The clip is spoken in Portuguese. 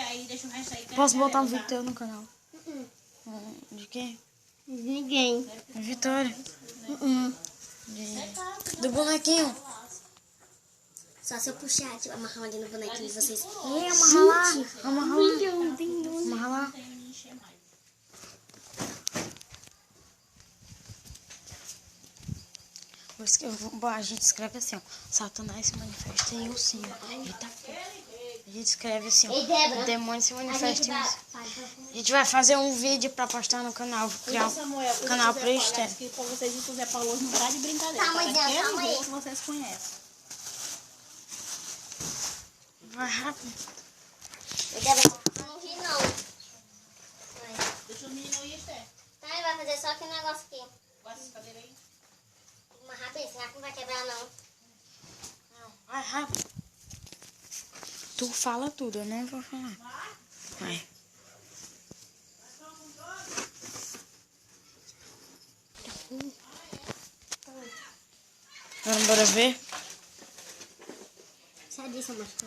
Aí deixa o resto aí. Posso botar um vídeo teu no canal? De quem? De ninguém. Vitória. Do bonequinho. Só se eu puxar, tipo, amarrar ali no bonequinho de vocês. Amarra lá. Amarra lá. Amarra lá. A gente escreve assim, ó. Satanás se manifesta em ursinho. Eita. A gente escreve assim, ó. Ei, Débora. O demônio se manifesta em ursinho. A gente vai fazer um vídeo pra postar no canal. Criar um canal pra externo. Que pra vocês o José Paulo não tá de brincadeira. Calma aí, Débora, calma aí. Que vocês conhecem. Vai rápido. Ei, Débora, não ri não. Vai. Deixa o menino ir, Esther. Tá, ele vai fazer só aquele negócio aqui. Bota essa cadeira aí. Uma rápida, será que não vai quebrar não? Não, vai rápido. Tu fala tudo, eu não vou falar. Vai. Agora bora ver? Sai disso, amor.